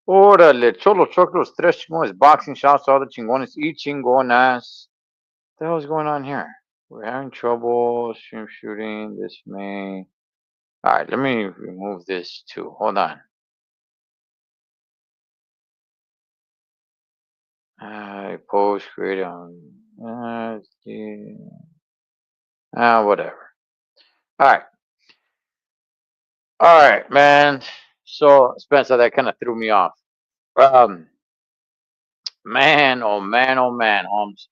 Órale, cholo, choclos, tres chingones, boxing shots, all the chingones, y chingonas. What the hell is going on here? We're having trouble, stream shooting, this may. Alright, let me remove this too. Hold on. I post create on. Whatever. Alright. Alright, man. So, Spencer, that kind of threw me off. Um, man, oh man, Holmes.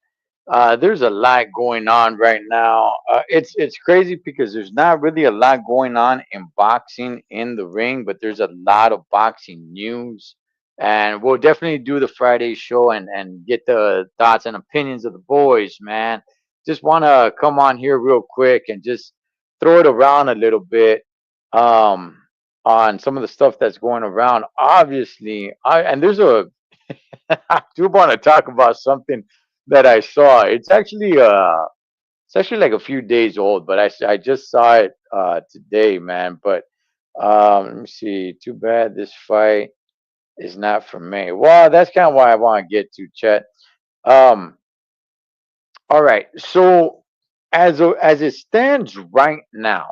There's a lot going on right now. It's crazy because there's not really a lot going on in boxing in the ring, but there's a lot of boxing news, and we'll definitely do the Friday show and get the thoughts and opinions of the boys, man. Just want to come on here real quick and just throw it around a little bit um, on some of the stuff that's going around. Obviously, and there's a I do want to talk about something that I saw. It's actually like a few days old, but I just saw it today, man. But let me see. Too bad this fight is not for me. Well, that's kind of why I want to get to Chet. Um, all right. So as it stands right now,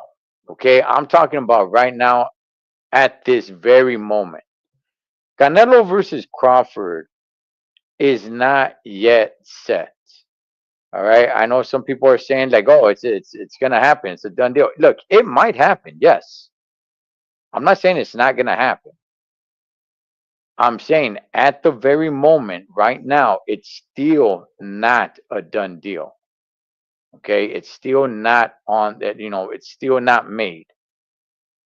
okay, I'm talking about right now at this very moment. Canelo versus Crawford is not yet set. All right. I know some people are saying like, oh, it's gonna happen. It's a done deal. Look, it might happen. Yes. I'm not saying it's not gonna happen. I'm saying at the very moment, right now, it's still not a done deal. Okay. It's still not on that, it's still not made.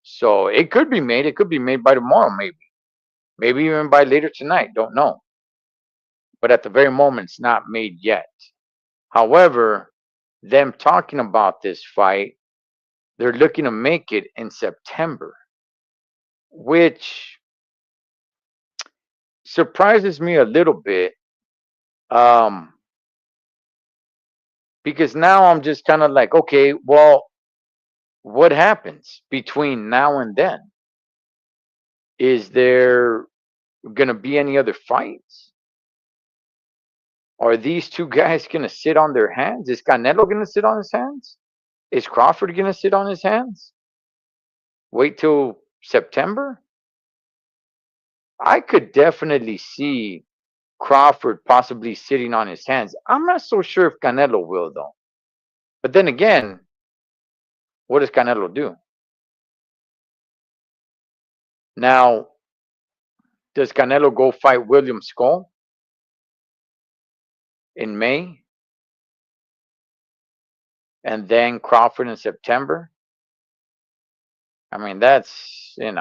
So it could be made. It could be made by tomorrow, maybe. Maybe even by later tonight. Don't know. But at the very moment, it's not made yet. However, them talking about this fight, they're looking to make it in September, which surprises me a little bit. Um, because now I'm just kind of like, okay, well, what happens between now and then? Is there gonna be any other fights? Are these two guys gonna sit on their hands? Is Canelo gonna sit on his hands? Is Crawford gonna sit on his hands? Wait till September? I could definitely see Crawford possibly sitting on his hands. I'm not so sure if Canelo will though. But then again, what does Canelo do? Now, does Canelo go fight William Skull in May and then Crawford in September? I mean, that's a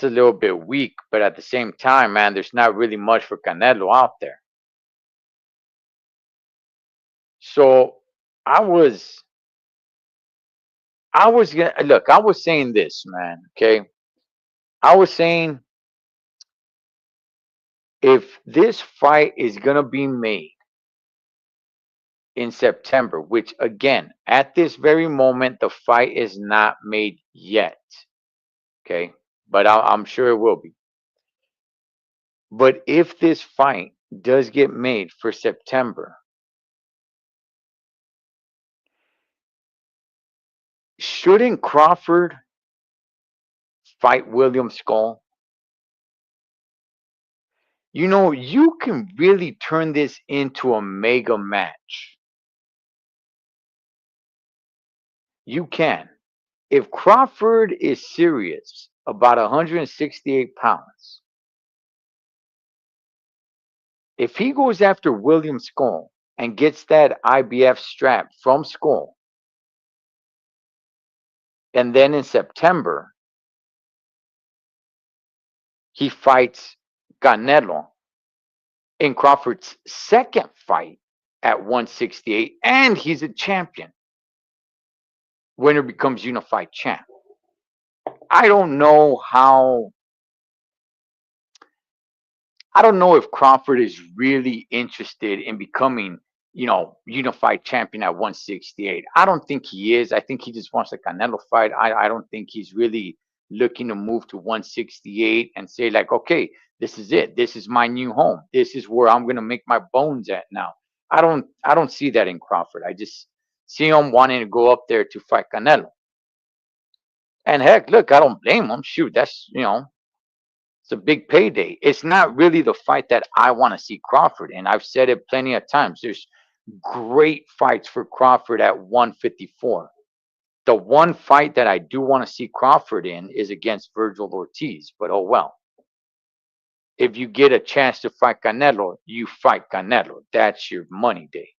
little bit weak, but at the same time, man, there's not really much for Canelo out there. So I was I was gonna look, I was saying this, man, okay? I was saying if this fight is gonna be made in September, which again, at this very moment, the fight is not made yet. Okay. But I'm sure it will be. But if this fight does get made for September, shouldn't Crawford fight William Skull? You can really turn this into a mega match. You can. If Crawford is serious about 168 pounds, if he goes after William Skull and gets that IBF strap from Skull, and then in September he fights Canelo in Crawford's second fight at 168, and he's a champion. Winner becomes unified champ. I don't know how. I don't know if Crawford is really interested in becoming, unified champion at 168. I don't think he is. I think he just wants the Canelo fight. I don't think he's really looking to move to 168 and say like, okay, this is it. This is my new home. This is where I'm gonna make my bones at now. I don't see that in Crawford. I just see him wanting to go up there to fight Canelo. And heck, look, I don't blame him. Shoot, that's it's a big payday. It's not really the fight that I want to see Crawford in. I've said it plenty of times. There's great fights for Crawford at 154. The one fight that I do want to see Crawford in is against Virgil Ortiz, but oh well. If you get a chance to fight Canelo, you fight Canelo. That's your money day.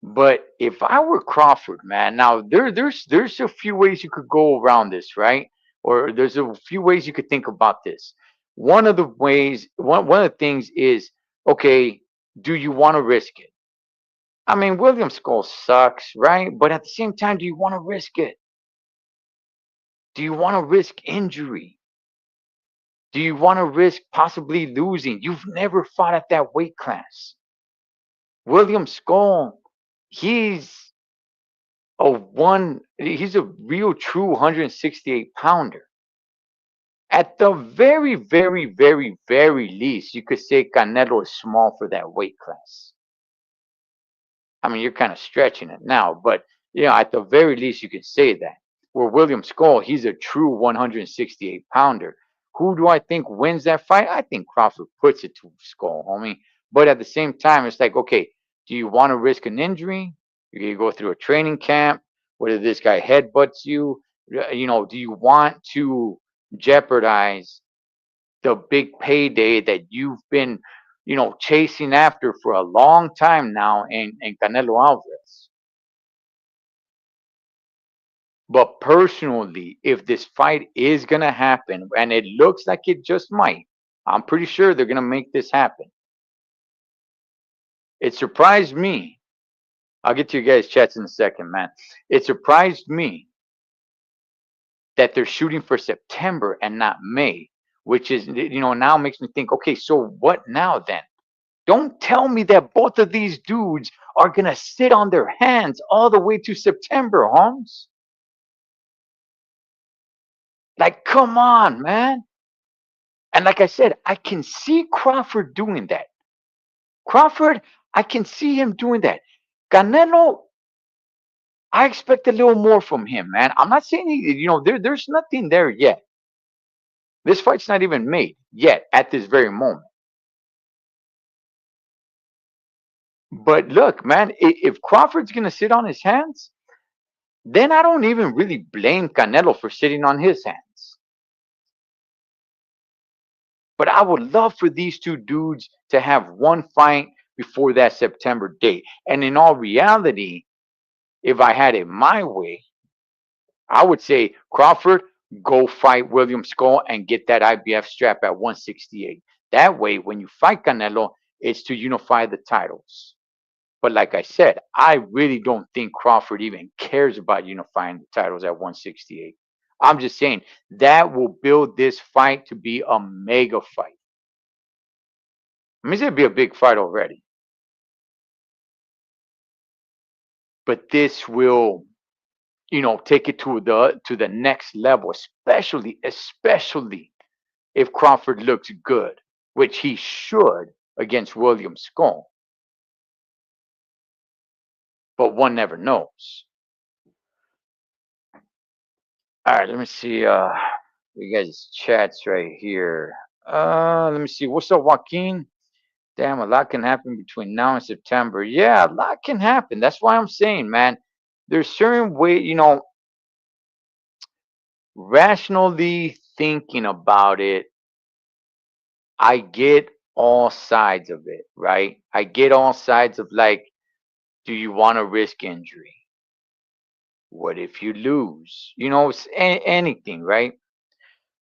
But if I were Crawford, man, now there's a few ways you could go around this, right? Or there's a few ways you could think about this. One of the things is, okay, do you want to risk it? I mean, William Skull sucks, right? But at the same time, do you want to risk it? Do you want to risk injury? Do you want to risk possibly losing? You've never fought at that weight class. William Skull, he's he's a real true 168 pounder. At the very, very, very, very least, you could say Canelo is small for that weight class. I mean, you're kind of stretching it now, but at the very least, you could say that. Where William Skull, he's a true 168 pounder. Who do I think wins that fight? I think Crawford puts it to Skull, homie. But at the same time, it's like, okay, do you want to risk an injury? You're gonna go through a training camp. Whether this guy headbutts you, do you want to jeopardize the big payday that you've been, chasing after for a long time now in Canelo Alvarez? But personally, if this fight is going to happen, and it looks like it just might, I'm pretty sure they're going to make this happen. It surprised me. I'll get to you guys' chats in a second, man. It surprised me that they're shooting for September and not May, which is, now makes me think, okay, so what now then? Don't tell me that both of these dudes are going to sit on their hands all the way to September, Holmes. Like, come on, man. And like I said, I can see Crawford doing that. Crawford, I can see him doing that. Canelo, I expect a little more from him, man. I'm not saying there's nothing there yet. This fight's not even made yet at this very moment. But look, man, if Crawford's gonna sit on his hands, then I don't even really blame Canelo for sitting on his hands. But I would love for these two dudes to have one fight before that September date. And in all reality, if I had it my way, I would say, Crawford, go fight William Skull and get that IBF strap at 168. That way, when you fight Canelo, it's to unify the titles. But like I said, I really don't think Crawford even cares about unifying the titles at 168. I'm just saying that will build this fight to be a mega fight. I mean, it's gonna be a big fight already, but this will, take it to the next level, especially if Crawford looks good, which he should against William Skull. But one never knows. All right, let me see. You guys' chats right here. Let me see. What's up, Joaquin? Damn, a lot can happen between now and September. Yeah, a lot can happen. That's why I'm saying, man, there's certain way, rationally thinking about it, I get all sides of it, right? I get all sides of like, do you want to risk injury? What if you lose? It's anything, right?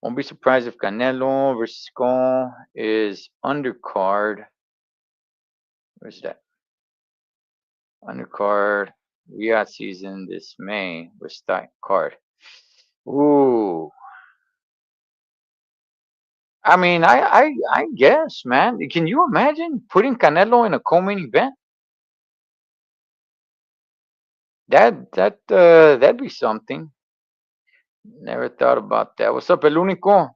Won't be surprised if Canelo versus Skull is undercard. Where's that? Undercard. Riyadh season this May. Where's that card? Ooh. I mean, I guess, man. Can you imagine putting Canelo in a co-main event? That'd be something. Never thought about that. What's up, El Único?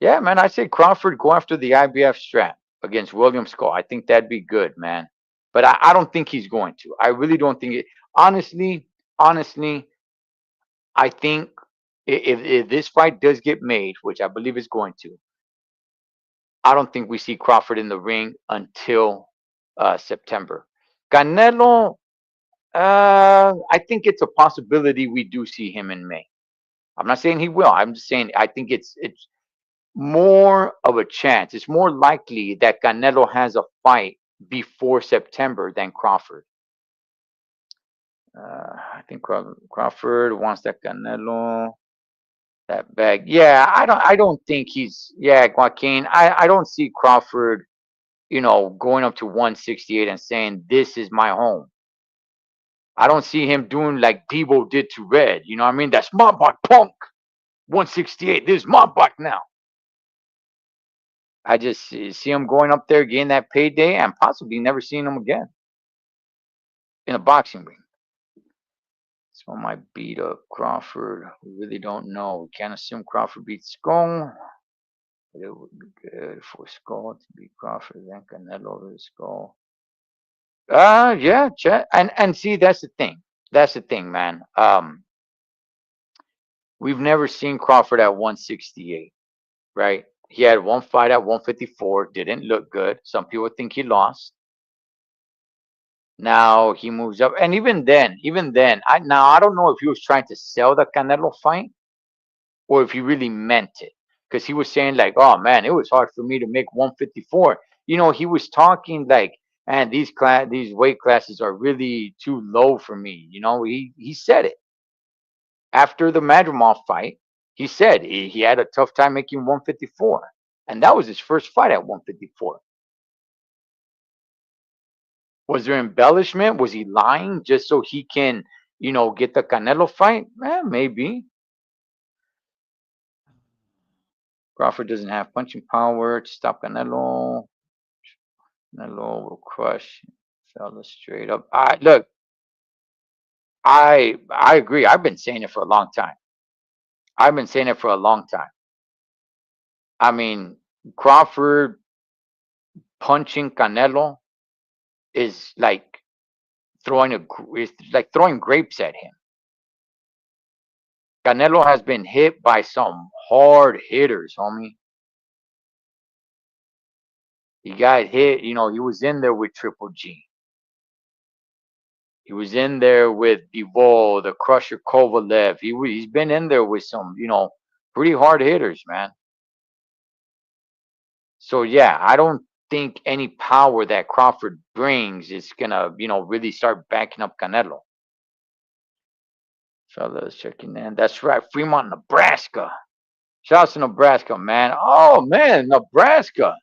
Yeah, man, I say Crawford go after the IBF strap against William Skull. I think that'd be good, man. But I don't think he's going to. I really don't think it. Honestly, I think if this fight does get made, which I believe is going to, I don't think we see Crawford in the ring until September. Canelo, I think it's a possibility we do see him in May. I'm not saying he will. I'm just saying I think it's more of a chance. It's more likely that Canelo has a fight before September than Crawford. I think Crawford wants that Canelo that bag. Yeah, I don't think he's yeah Joaquin. I don't see Crawford, going up to 168 and saying this is my home. I don't see him doing like Debo did to Red. You know what I mean? That's my butt, punk. 168. This is my butt now. I just see him going up there, getting that payday, and possibly never seeing him again in a boxing ring. So might beat up Crawford. We really don't know. We can't assume Crawford beats Skull, but it would be good for Skull to beat Crawford, then Canelo over the Skull. Yeah, and see that's the thing. That's the thing, man. We've never seen Crawford at 168, right? He had one fight at 154, didn't look good. Some people think he lost. Now he moves up, and even then, I don't know if he was trying to sell the Canelo fight or if he really meant it, because he was saying like, "Oh man, it was hard for me to make 154." He was talking like, "And these weight classes are really too low for me." He said it after the Madrimov fight. He said he had a tough time making 154, and that was his first fight at 154. Was there embellishment? Was he lying just so he can, get the Canelo fight? Maybe. Crawford doesn't have punching power to stop Canelo. Canelo will crush fellas straight up. Look, I agree. I've been saying it for a long time. I've been saying it for a long time. I mean, Crawford punching Canelo is like is like throwing grapes at him. Canelo has been hit by some hard hitters, homie. He got hit, he was in there with Triple G. He was in there with Bivol, the Crusher Kovalev. He's been in there with some, pretty hard hitters, man. So yeah, I don't think any power that Crawford brings is gonna, really start backing up Canelo. Fellas checking in. That's right, Fremont, Nebraska. Shouts to Nebraska, man. Oh man, Nebraska,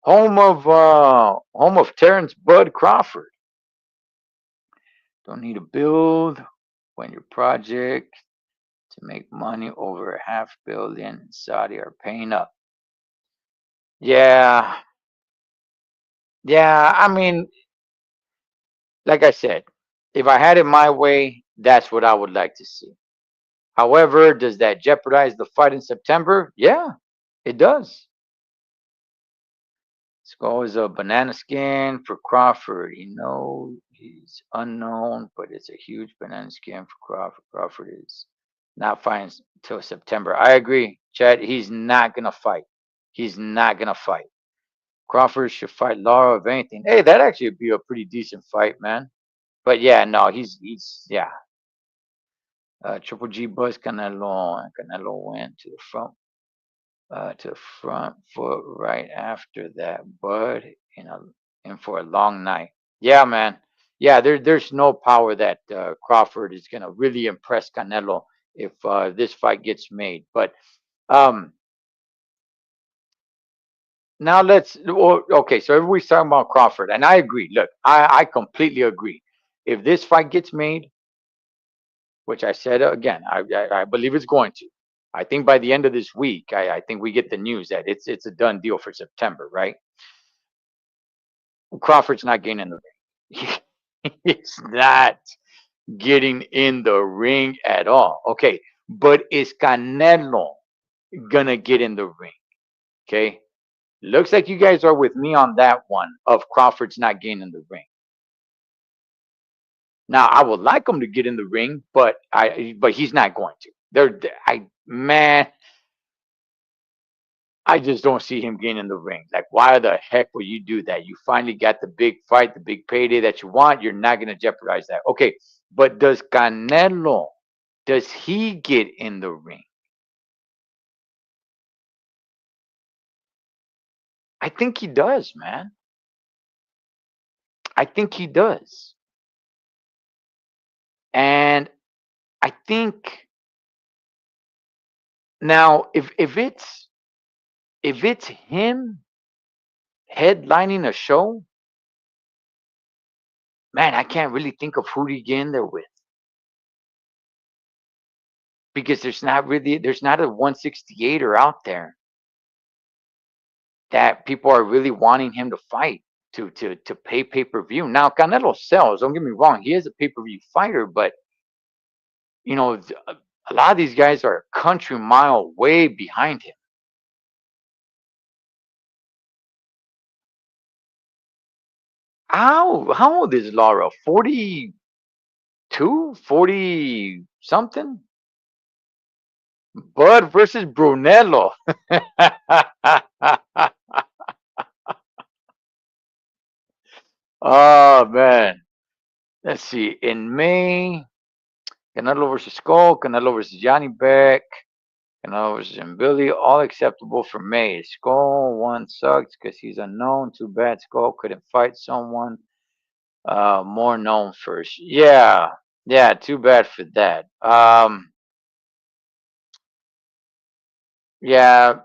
home of Terrence Bud Crawford. Don't need to build when your project to make money over $500 million in Saudi are paying up. Yeah, yeah. I mean, like I said, if I had it my way, that's what I would like to see. However, does that jeopardize the fight in September? Yeah, it does. Skull is a banana skin for Crawford. He's unknown, but it's a huge banana skin for Crawford. Crawford is not fighting until September. I agree, Chad. He's not gonna fight. He's not gonna fight. Crawford should fight Lara if anything. Hey, that actually would be a pretty decent fight, man. But yeah, no, he's yeah. Triple G buzz Canelo, and Canelo went to the front foot right after that, Bud in for a long night. Yeah, man. Yeah, there's no power that Crawford is gonna really impress Canelo if this fight gets made. But um, now okay. So everybody's talking about Crawford, and I agree. Look, I completely agree. If this fight gets made, which I said again, I believe it's going to. I think by the end of this week, I think we get the news that it's a done deal for September, right? Crawford's not getting in the ring. He's not getting in the ring at all. Okay, But is Canelo gonna get in the ring? Okay. Looks like you guys are with me on that one of Crawford's not getting in the ring. Now I would like him to get in the ring, but he's not going to. I man, I just don't see him getting in the ring. Like, why the heck will you do that? You finally got the big fight, the big payday that you want. You're not going to jeopardize that. Okay, but does Canelo, does he get in the ring? I think he does, man. I think he does. And I think now if it's him headlining a show, man, I can't really think of who to get in there with because there's not a 168er out there that people are really wanting him to fight to pay-per-view. Now Canelo sells. Don't get me wrong; he is a pay-per-view fighter, but a lot of these guys are a country mile way behind him. How old is Laura? 42, 40 something? Bud versus Brunello. Oh man. Let's see. In May, Canelo versus Skull, Canelo versus Johnny Beck, Canelo versus Billy, all acceptable for May. Skull one sucks because he's unknown. Too bad Skull couldn't fight someone more known first. Yeah, yeah. Too bad for that. Yeah.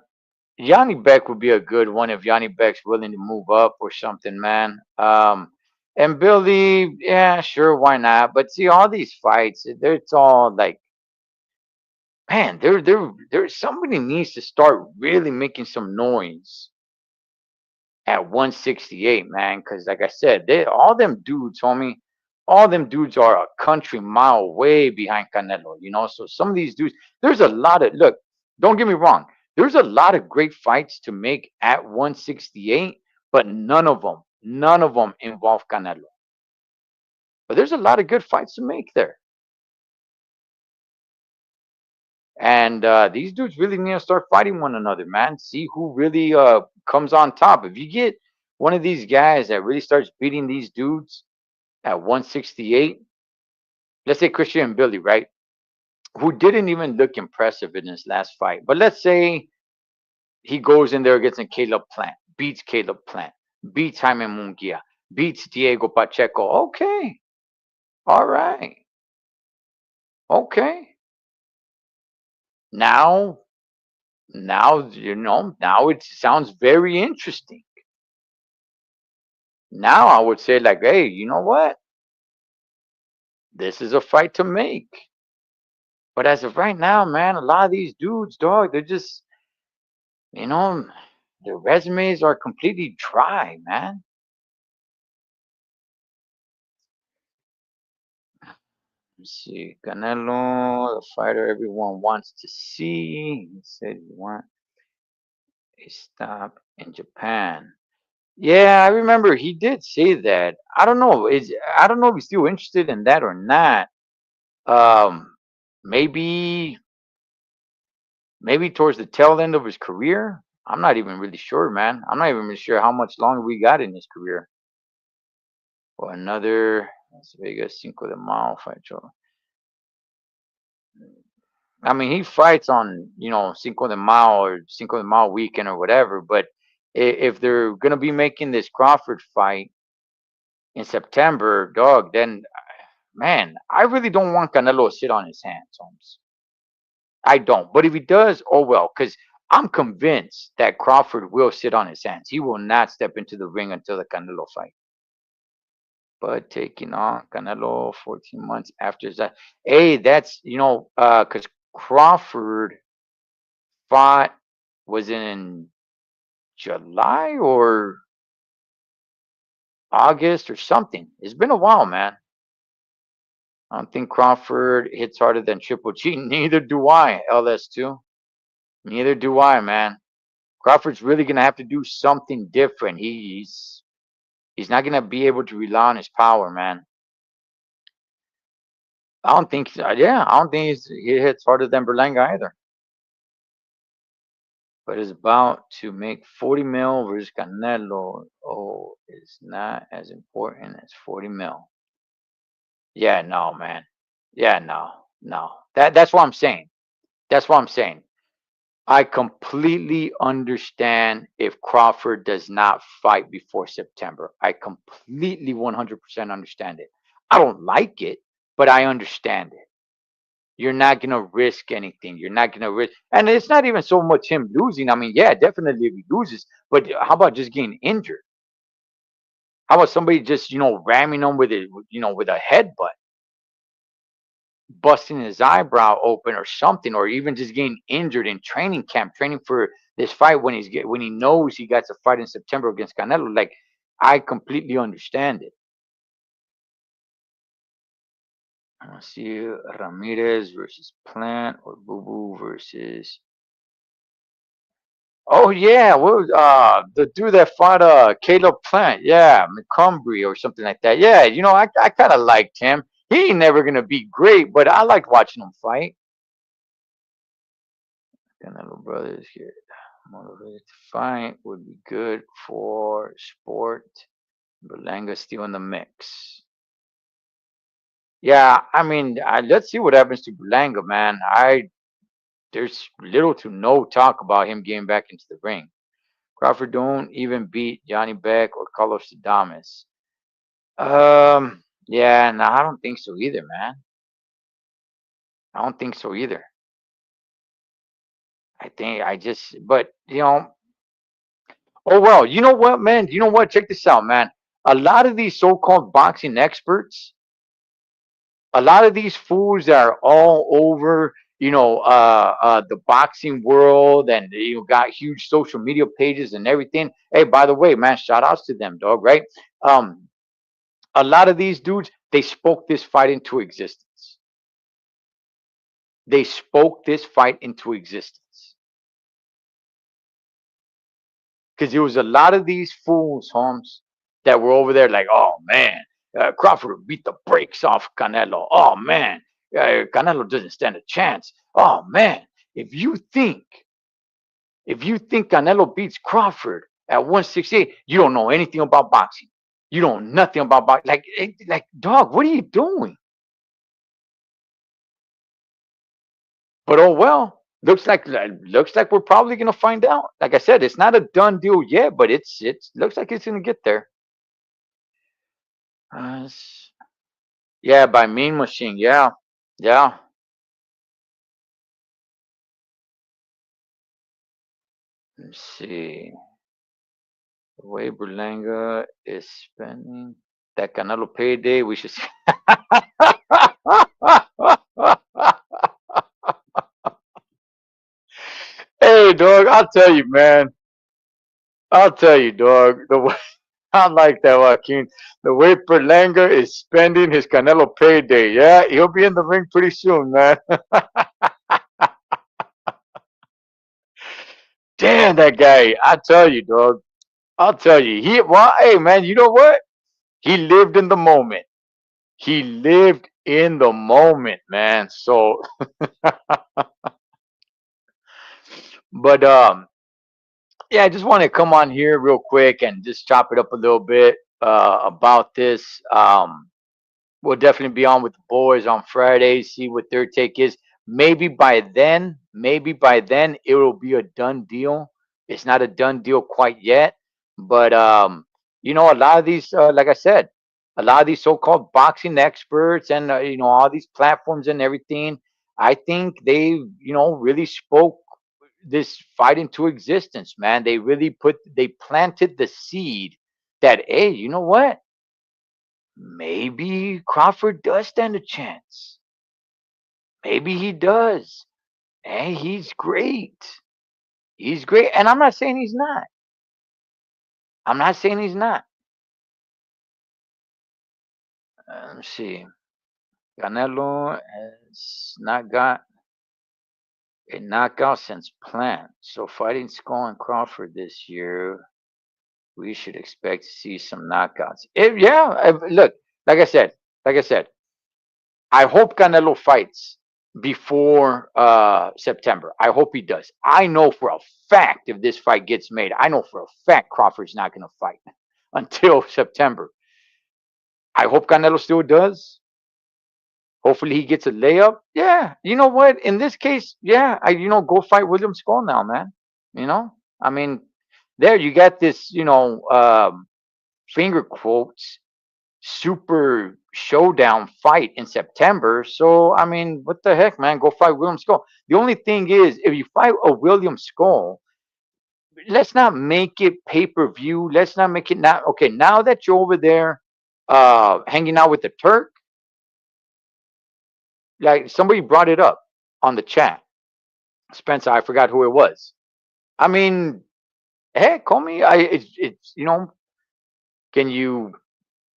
Yanni Beck would be a good one if Yanni Beck's willing to move up or something, man. And Billy, yeah, sure, why not? But see, all these fights, it's all like, man, there somebody needs to start really making some noise at 168, man. Because like I said, all them dudes, homie, all them dudes are a country mile way behind Canelo. So some of these dudes, there's a lot of look. Don't get me wrong. There's a lot of great fights to make at 168, but none of them involve Canelo. But there's a lot of good fights to make there. And these dudes really need to start fighting one another, man. See who really comes on top. If you get one of these guys that really starts beating these dudes at 168, let's say Christian and Billy, right? Who didn't even look impressive in his last fight. But let's say he goes in there against a Caleb Plant, beats Caleb Plant, beats Jaime Munguia, beats Diego Pacheco. Okay. All right. Okay. Now, now it sounds very interesting. Now I would say like, hey, you know what? This is a fight to make. But as of right now, man, a lot of these dudes, dog, they're just, you know, their resumes are completely dry, man. Let's see, Canelo, the fighter everyone wants to see. He said he want a stop in Japan. Yeah, I remember he did say that. I don't know if he's still interested in that or not. Um, maybe maybe towards the tail end of his career. I'm not even really sure, man. I'm not even really sure how much longer we got in his career. Or another Las Vegas Cinco de Mayo fight show. I mean, he fights on Cinco de Mayo or Cinco de Mayo weekend or whatever. But if they're gonna be making this Crawford fight in September, dog, then man, I really don't want Canelo to sit on his hands, Holmes. I don't. But if he does, oh well, because I'm convinced that Crawford will sit on his hands. He will not step into the ring until the Canelo fight. But taking on Canelo 14 months after that. Hey, that's because Crawford fought was in July or August or something. It's been a while, man. I don't think Crawford hits harder than Triple G. Neither do I, LS2. Neither do I, man. Crawford's really gonna have to do something different. He's not gonna be able to rely on his power, man. I don't think. Yeah, I don't think he hits harder than Berlanga either. But is about to make 40 mil versus Canelo. Oh, it's not as important as 40 mil. Yeah, no, man. Yeah, no, no. That's what I'm saying. That's what I'm saying. I completely understand if Crawford does not fight before September. I completely 100% understand it. I don't like it, but I understand it. You're not going to risk anything. You're not going to risk. And it's not even so much him losing. I mean, yeah, definitely if he loses, but how about just getting injured? How about somebody just, ramming him with it, with a headbutt, busting his eyebrow open or something, or even just getting injured in training camp, training for this fight when he knows he got to fight in September against Canelo. Like, I completely understand it. I want to see Ramirez versus Plant or Boo Boo versus. Oh yeah, what was the dude that fought Caleb Plant? Yeah, Montgomery or something like that. Yeah, I kind of liked him. He ain't never gonna be great, but I liked watching him fight. Canelo brothers here. Motivated to fight would be good for sport. Berlanga still in the mix. Yeah, I mean, let's see what happens to Berlanga, man. There's little to no talk about him getting back into the ring. Crawford don't even beat Johnny Beck or Carlos Adames. Yeah, no, I don't think so either, man. I don't think so either. But oh well, you know what, man? You know what? Check this out, man. A lot of these so-called boxing experts, a lot of these fools that are all over, the boxing world, and got huge social media pages and everything. Hey, by the way, man, shout outs to them, dog. Right? Um, a lot of these dudes, they spoke this fight into existence. They spoke this fight into existence because there was a lot of these fools, Holmes, that were over there like, oh man, Crawford beat the brakes off Canelo. Oh man, Canelo doesn't stand a chance. Oh man, if you think if you think Canelo beats Crawford at 168, you don't know anything about boxing. You don't know nothing about boxing. Like, dog, what are you doing? But oh well. Looks like we're probably gonna find out. Like I said, it's not a done deal yet, but it's looks like it's gonna get there. Uh, yeah, by Mean Machine. Yeah, yeah. Let's see. The way Berlanga is spending that Canelo payday, we should see. Hey, dog, I'll tell you, man. I'll tell you, dog. The way I like that, Joaquin. The way Berlanga is spending his Canelo payday. Yeah, he'll be in the ring pretty soon, man. Damn, that guy. I tell you, dog. I'll tell you. Hey, man, you know what? He lived in the moment. He lived in the moment, man. So, but yeah, I just want to come on here real quick and just chop it up a little bit about this. We'll definitely be on with the boys on Friday, see what their take is. Maybe by then, it will be a done deal. It's not a done deal quite yet, but a lot of these, like I said, a lot of these so-called boxing experts and all these platforms and everything, I think they, really spoke this fight into existence, man. They planted the seed that, hey, you know what? Maybe Crawford does stand a chance. Maybe he does. Hey, he's great. He's great. And I'm not saying he's not. I'm not saying he's not. Let's see. Canelo has not got a knockout since planned. So fighting Skull and Crawford this year, we should expect to see some knockouts. Look, like I said, like I said, I hope Canelo fights before September. I hope he does. I know for a fact if this fight gets made, I know for a fact Crawford's not going to fight until September. I hope Canelo still does. Hopefully he gets a layup. Yeah, you know what? In this case, yeah, go fight William Skull now, man. You know, I mean, there you got this, finger quotes super showdown fight in September. So I mean, what the heck, man? Go fight William Skull. The only thing is, if you fight a William Skull, let's not make it pay per view. Let's not make it now. Okay, now that you're over there, hanging out with the Turk, like somebody brought it up on the chat. Spencer, I forgot who it was. I mean, heck, call me. It's can you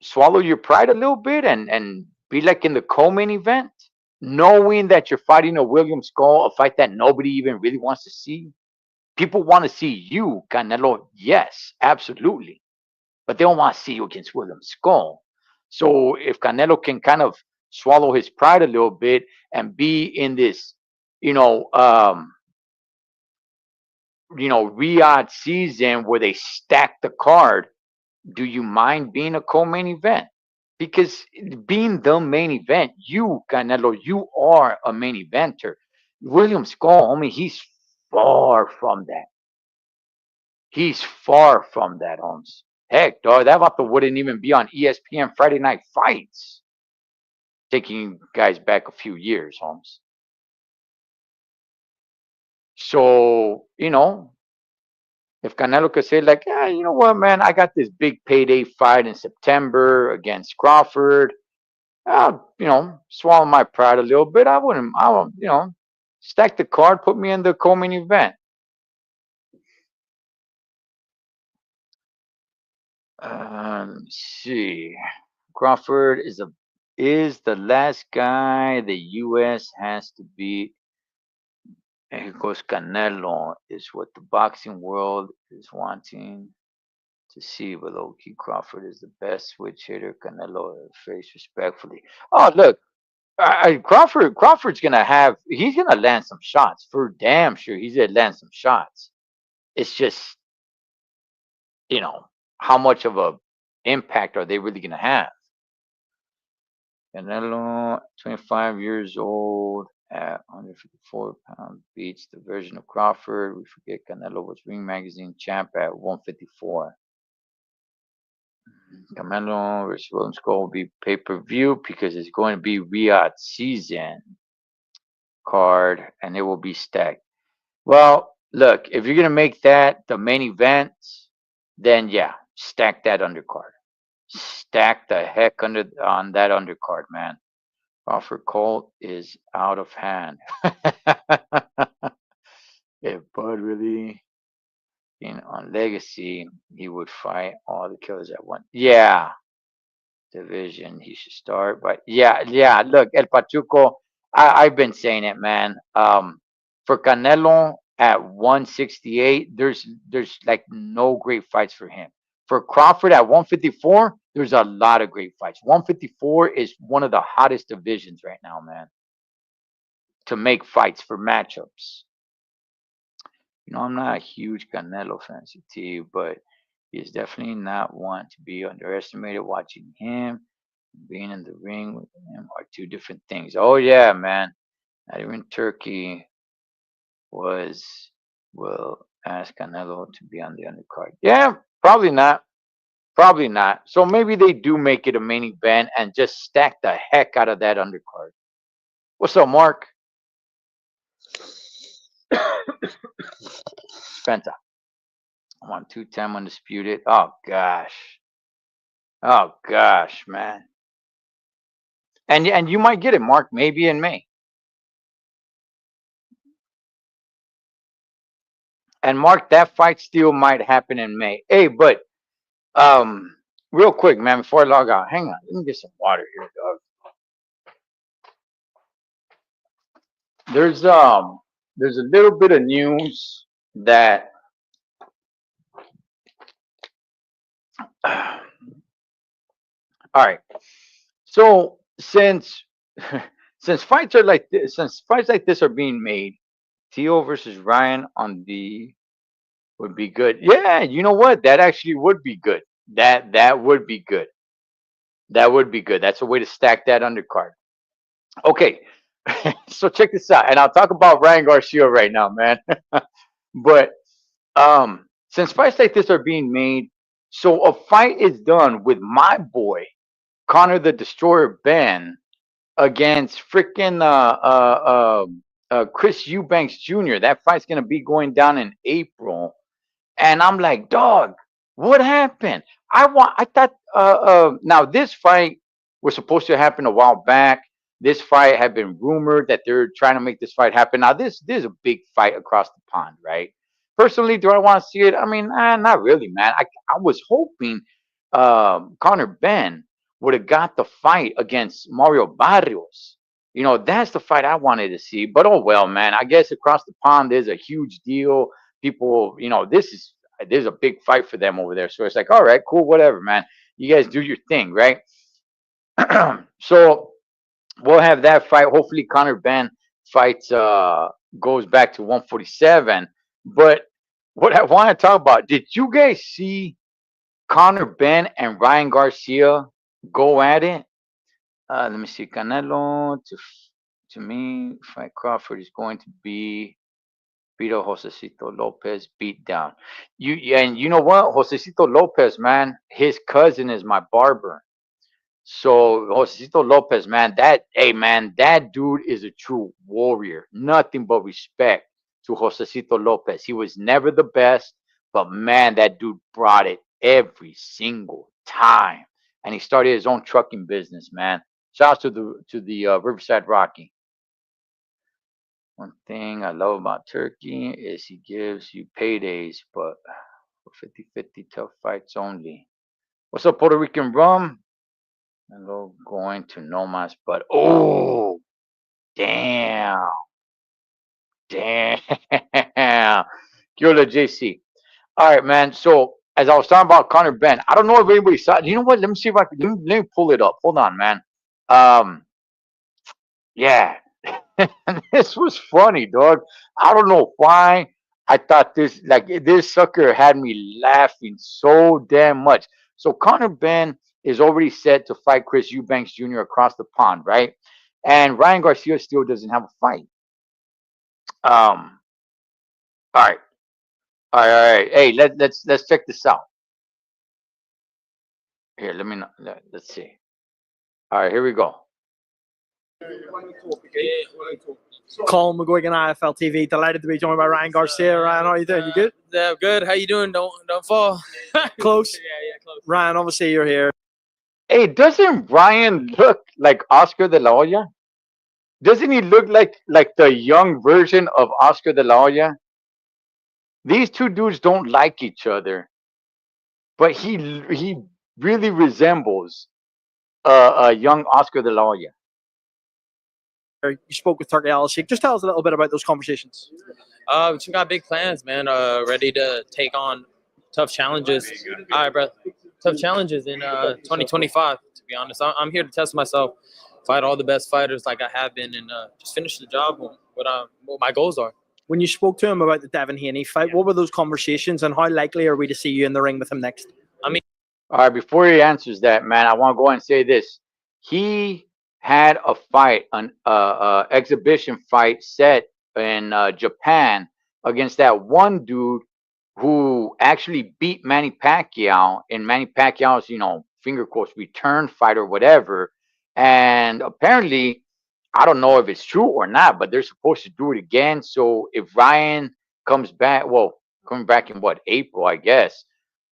swallow your pride a little bit and be like in the co-main event, knowing that you're fighting a William Skull, a fight that nobody even really wants to see. People want to see you, Canelo. Yes, absolutely, but they don't want to see you against William Skull. So if Canelo can kind of swallow his pride a little bit and be in this, you know, um, Riyadh season where they stack the card, do you mind being a co-main event? Because being the main event, you Canelo, you are a main eventer. William Skull, homie, he's far from that. He's far from that, Holmes. Heck, dog, that vato wouldn't even be on ESPN Friday Night Fights. Taking you guys back a few years, Holmes. So, if Canelo could say like, yeah, you know what, man, I got this big payday fight in September against Crawford. I'll, swallow my pride a little bit. I won't, stack the card, put me in the co-main event. Let me see. Crawford is the last guy the U.S. has to beat. And here goes Canelo is what the boxing world is wanting to see. But low-key Crawford is the best switch hitter Canelo has faced respectfully. Oh, look, Crawford's he's gonna land some shots for damn sure. He's gonna land some shots. It's just you know how much of a impact are they really gonna have? Canelo, 25 years old at 154 pounds, beats the version of Crawford. We forget Canelo was Ring Magazine champ at 154. Canelo versus Williams Skull will be pay per view because it's going to be Riyadh season card and it will be stacked. Well, look, if you're gonna make that the main event, then yeah, stack that undercard. Stack the heck on that undercard, man. Crawford Colt is out of hand. If Bud really on legacy, he would fight all the killers at once. Yeah, division he should start. But yeah. Look, El Pachuco, I've been saying it, man. For Canelo at 168, there's like no great fights for him. For Crawford at 154, there's a lot of great fights. 154 is one of the hottest divisions right now, man. To make fights for matchups. I'm not a huge Canelo fan, CT, but he is definitely not one to be underestimated. Watching him, being in the ring with him are two different things. Oh yeah, man. Not even Turkey was will ask Canelo to be on the undercard. Yeah, probably not. Probably not. So maybe they do make it a main event and just stack the heck out of that undercard. What's up, Mark? Spenta. I'm on 210 undisputed. Oh gosh. Oh gosh, man. And you might get it, Mark, maybe in May. And Mark, that fight still might happen in May. Hey, but um, real quick, man, before I log out, hang on, let me get some water here, dog. There's um there's a little bit of news that all right. So since fights like this are being made, Tio versus Ryan on the would be good. Yeah, you know what? That actually would be good. That would be good. That would be good. That's a way to stack that undercard. Okay, so check this out, and I'll talk about Ryan Garcia right now, man. But since fights like this are being made, so a fight is done with my boy Connor the Destroyer Ben against freaking Chris Eubanks Jr. That fight's gonna be going down in April. And I'm like, dog, what happened? I thought now this fight was supposed to happen a while back. This fight had been rumored that they're trying to make this fight happen. Now this is a big fight across the pond, right? Personally, do I want to see it? I mean, not really, man. I was hoping Connor Ben would have got the fight against Mario Barrios. You know, that's the fight I wanted to see. But oh well, man. I guess across the pond there's a huge deal. People, there's a big fight for them over there. So it's like, all right, cool, whatever, man. You guys do your thing, right? So we'll have that fight. Hopefully, Connor Ben fights goes back to 147. But what I want to talk about, did you guys see Connor Ben and Ryan Garcia go at it? Let me see. Canelo to me, fight Crawford is going to be Vito Josecito Lopez beat down. And you know what? Josecito Lopez, man, his cousin is my barber. So Josecito Lopez, man, that dude is a true warrior. Nothing but respect to Josecito Lopez. He was never the best, but man, that dude brought it every single time. And he started his own trucking business, man. Shouts to the Riverside Rocky. One thing I love about Turkey is he gives you paydays, but for 50-50 tough fights only. What's up, Puerto Rican rum? Hello, going to Nomas, but oh, damn, damn. Kyola JC. All right, man. So, as I was talking about Connor Ben, I don't know if anybody saw it. You know what? Let me see if I can. Let me pull it up. Hold on, man. Um, yeah. This was funny, dog. I don't know why. I thought this sucker had me laughing so damn much. So Connor Ben is already set to fight Chris Eubanks Jr. across the pond, right? And Ryan Garcia still doesn't have a fight. Um, all right, all right. Hey, let's check this out. Here, let me know. Let's see. All right, here we go. Colin McGuigan, IFL TV. Delighted to be joined by Ryan Garcia. Ryan, how are you doing? You good? Yeah, good. How you doing? Don't fall. Close. Yeah, close. Ryan, obviously you're here. Hey, doesn't Ryan look like Oscar de la Hoya? Doesn't he look like the young version of Oscar de la Hoya? These two dudes don't like each other, but he really resembles a young Oscar de la Hoya. You spoke with Turkey Al Sheikh. Just tell us a little bit about those conversations. We got big plans, man. Ready to take on tough challenges. All right, bro. Tough challenges in 2025. To be honest, I'm here to test myself, fight all the best fighters like I have been, and just finish the job. What my goals are. When you spoke to him about the Devin Haney fight, what were those conversations, and how likely are we to see you in the ring with him next? I mean, all right, before he answers that, man, I want to go ahead and say this. He had a fight, an exhibition fight set in Japan against that one dude who actually beat Manny Pacquiao in Manny Pacquiao's, finger quotes, return fight or whatever. And apparently, I don't know if it's true or not, but they're supposed to do it again. So if Ryan comes back, well, coming back in what, April, I guess.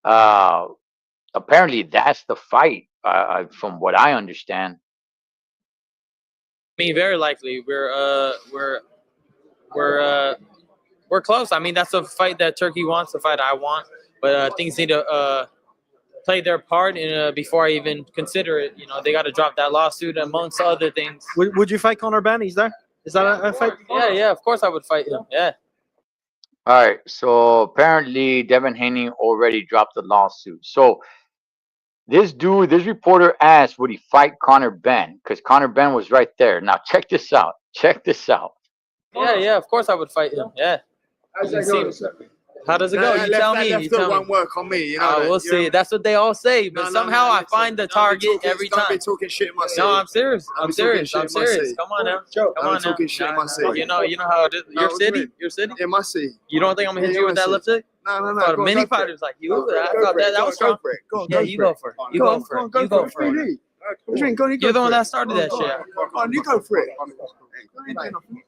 Apparently, that's the fight, from what I understand. very likely we're close. I mean, that's a fight that Turkey wants, a fight I want, but things need to play their part in, before I even consider it. They got to drop that lawsuit amongst other things. Would you fight Conor Ben? He's there. Is that a fight? Yeah, of course I would fight him. Yeah. All right. So apparently Devin Haney already dropped the lawsuit. So this reporter asked, would he fight Conor Ben? Because Conor Ben was right there. Now check this out. Check this out. Yeah, of course I would fight him. Yeah. How does it go? You tell me. You tell me. Won't work on me. You know. We'll see. That's what they all say, but somehow I find the target every time. Don't be talking shit in my city. No, I'm serious. I'm serious. talking I'm shit in my serious. city. Come on now. Don't Come on be talking shit in my city. You know how it is. No, Your what do you city? mean? Your city? In my city. You don't think I'm gonna hit Yeah, you with my that city. left hook? No. For Go many for it. fighters like you, Go I for thought it. that was Go strong. for it. Go on, Yeah, go you for go it. for it. You go for it. You go for it. What do you mean? Go on, you go You're the for one it. that started that shit. Come on, you go for it. You ain't doing nothing.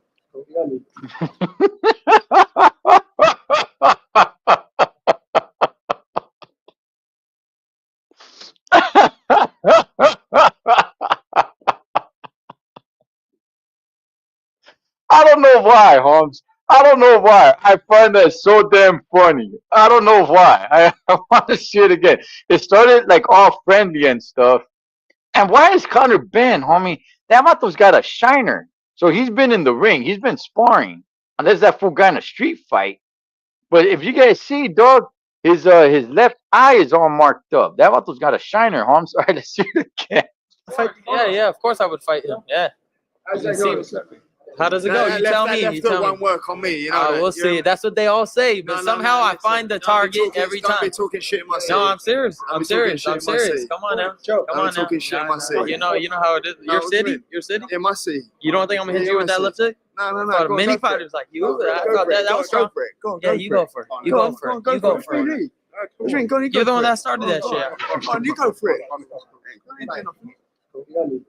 I don't know why, Holmes. I don't know why. I find that so damn funny. I don't know why. I want to see it again. It started like all friendly and stuff. And why is Conor Ben, homie? That vato's got a shiner. So he's been in the ring. He's been sparring. Unless that fool got in a street fight. But if you guys see, dog, his left eye is all marked up. That vato's got a shiner, Holmes. All right, let's see it again. Yeah, of course I would fight him. Yeah. How does it go? You tell me. You tell me. Won't work on me. You know. We'll see. That's what they all say, but somehow I find the target every time. Don't be talking shit in my city. No, I'm serious. I'm serious. I'm talking shit in my serious. city. Come on now. Don't Come be on now. talking shit in my city. You know how it is. No, Your what do you city? mean? Your city? In my city. You don't think I'm gonna hit Yeah, you with my that left city. hook? No. For Go on, many go for it. fighters like you, Go I for thought it. that was strong. Go for it. Go on, Yeah, go you for go it. for it. You go for it. You go for it. What do you mean? Go on, you go You're the for one it. that started that shit. Come on, you go for it. You ain't doing nothing.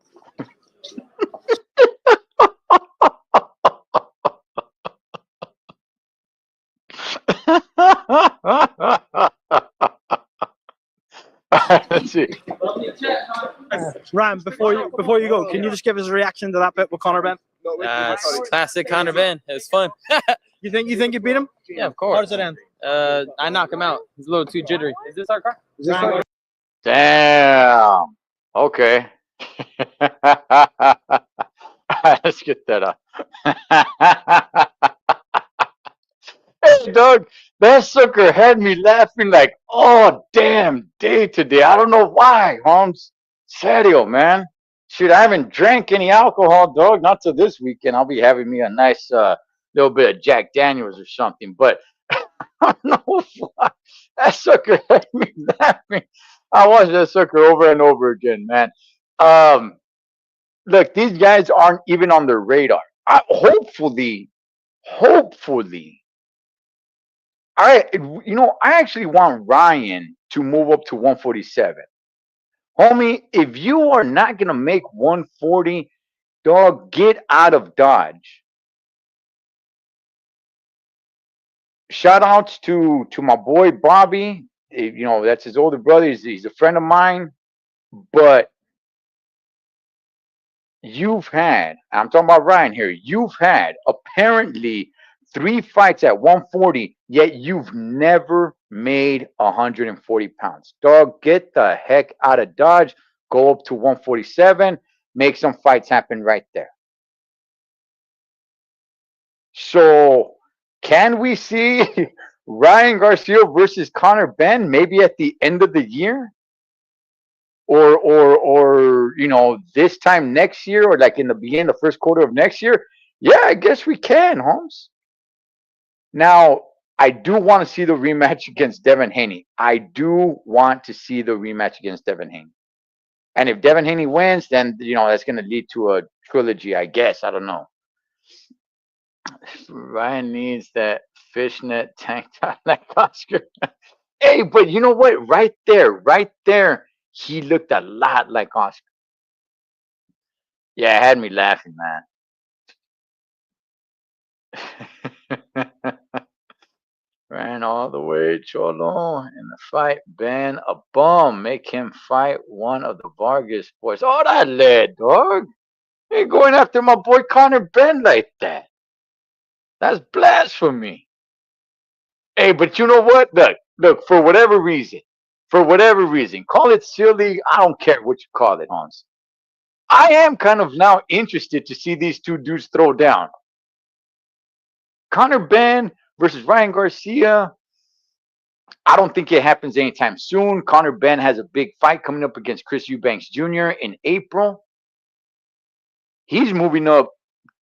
Let's see. Ryan, before you go, can you just give us a reaction to that bit with Conor Ben? Classic Conor Ben. It was fun. You think you beat him? Yeah, of How course. does it end? I knock him out. He's a little too jittery. Is this our car? Damn. Okay. Let's get that up. Hey, dog, that sucker had me laughing like, oh, damn day today. I don't know why, Holmes. Serio, man. Shit, I haven't drank any alcohol, dog. Not till this weekend. I'll be having me a nice little bit of Jack Daniels or something. But I don't know why. That sucker had me laughing. I watched that sucker over and over again, man. Look, these guys aren't even on their radar. Hopefully, I actually want Ryan to move up to 147. Homie, if you are not gonna make 140, dog, get out of Dodge. Shout outs to my boy Bobby. That's his older brother. He's a friend of mine. But I'm talking about Ryan here. You've had apparently 3 fights at 140, yet you've never made 140 pounds. Dog, get the heck out of Dodge. Go up to 147. Make some fights happen right there. So, can we see Ryan Garcia versus Conor Ben maybe at the end of the year? Or this time next year, or like in the beginning, the first quarter of next year? Yeah, I guess we can, Holmes. Now, I do want to see the rematch against Devin Haney. I do want to see the rematch against Devin Haney. And if Devin Haney wins, then that's going to lead to a trilogy, I guess. I don't know. Ryan needs that fishnet tank top like Oscar. Hey, but you know what? Right there, he looked a lot like Oscar. Yeah, it had me laughing, man. Ran all the way, Cholo, in the fight. Ben a bum. Make him fight one of the Vargas boys. Oh, that led, dog. Ain't going after my boy Conor Ben like that. That's blasphemy. Hey, but you know what? Look, for whatever reason, call it silly. I don't care what you call it, Hans. I am kind of now interested to see these two dudes throw down. Conor Ben versus Ryan Garcia. I don't think it happens anytime soon. Conor Ben has a big fight coming up against Chris Eubanks Jr. in April. He's moving up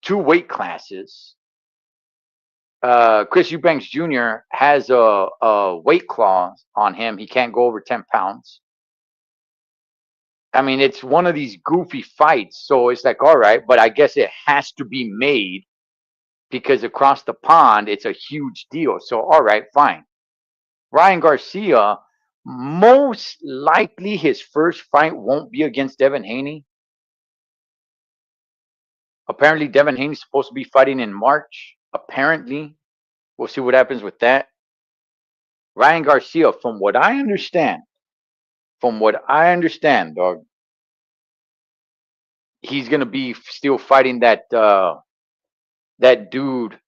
2 weight classes. Chris Eubanks Jr. has a weight clause on him. He can't go over 10 pounds. I mean, it's one of these goofy fights. So it's like, all right, but I guess it has to be made because across the pond, it's a huge deal. So, all right, fine. Ryan Garcia, most likely his first fight won't be against Devin Haney. Apparently, Devin Haney's supposed to be fighting in March. Apparently, we'll see what happens with that. Ryan Garcia, from what I understand, dog, he's gonna be still fighting that that dude.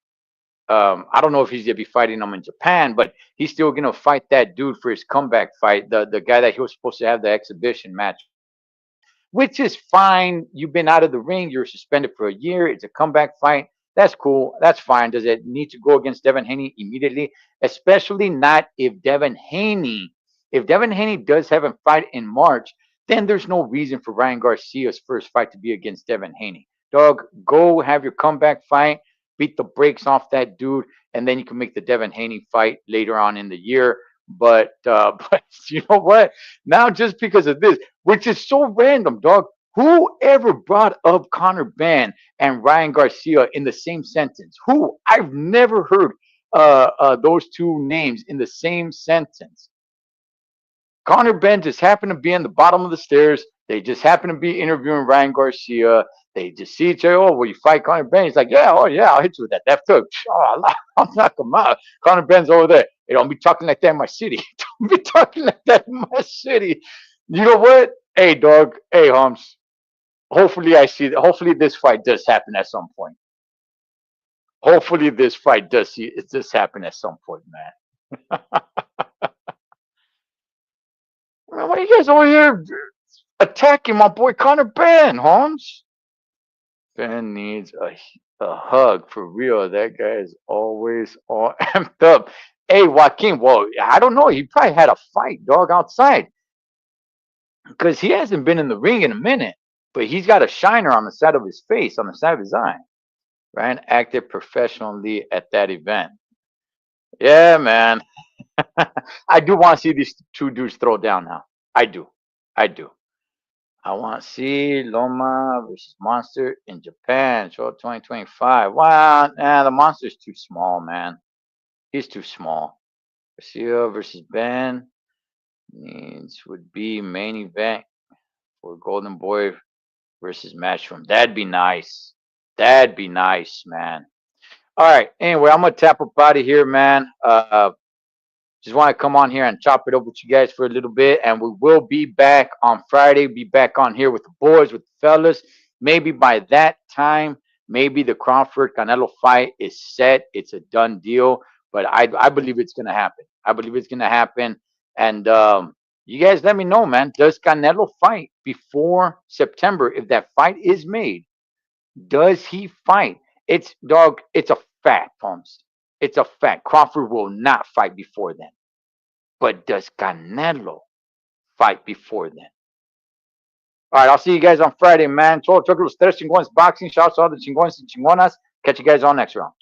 I don't know if he's gonna be fighting him in Japan, but he's still gonna fight that dude for his comeback fight. The guy that he was supposed to have the exhibition match, which is fine. You've been out of the ring. You're suspended for a year. It's a comeback fight. That's cool. That's fine. Does it need to go against Devin Haney immediately? Especially not if Devin Haney does have a fight in March, then there's no reason for Ryan Garcia's first fight to be against Devin Haney. Dog, go have your comeback fight, beat the brakes off that dude, and then you can make the Devin Haney fight later on in the year. But but you know what? Now just because of this, which is so random, dog. Whoever brought up Conor Ben and Ryan Garcia in the same sentence? Who? I've never heard those two names in the same sentence. Conor Ben just happened to be in the bottom of the stairs. They just happened to be interviewing Ryan Garcia. They just see each other. Oh, will you fight Conor Ben? He's like, yeah, oh yeah, I'll hit you with that left hook. Oh, I'll knock him out. Conor Ben's over there. Hey, don't be talking like that in my city. Don't be talking like that in my city. You know what? Hey, dog. Hey, Holmes. Hopefully, I see. Hopefully, this fight does happen at some point. Hopefully, this fight does happen at some point, man. Man, why are you guys over here attacking my boy Conor Ben, Holmes? Ben needs a hug for real. That guy is always all amped up. Hey, Joaquin. Well, I don't know. He probably had a fight, dog, outside because he hasn't been in the ring in a minute. But he's got a shiner on the side of his face, on the side of his eye. Ryan acted professionally at that event. Yeah, man. I do want to see these two dudes throw down now. I do. I do. I want to see Loma versus Monster in Japan, show 2025. Wow, nah, the Monster's too small, man. He's too small. Garcia versus Ben would be main event for Golden Boy versus Matchroom. That'd be nice. That'd be nice, man. All right. Anyway, I'm gonna tap up out of here, man. Just want to come on here and chop it up with you guys for a little bit, and we will be back on Friday. Be back on here with the boys, with the fellas. Maybe by that time, maybe the Crawford Canelo fight is set. It's a done deal. But I believe it's gonna happen. I believe it's gonna happen. And you guys let me know, man. Does Canelo fight before September? If that fight is made, does he fight? It's dog. It's a fact, Holmes. It's a fact. Crawford will not fight before then. But does Canelo fight before then? All right, I'll see you guys on Friday, man. Todos los tres chingones boxing. Shouts to all the chingones and chingonas. Catch you guys on next round.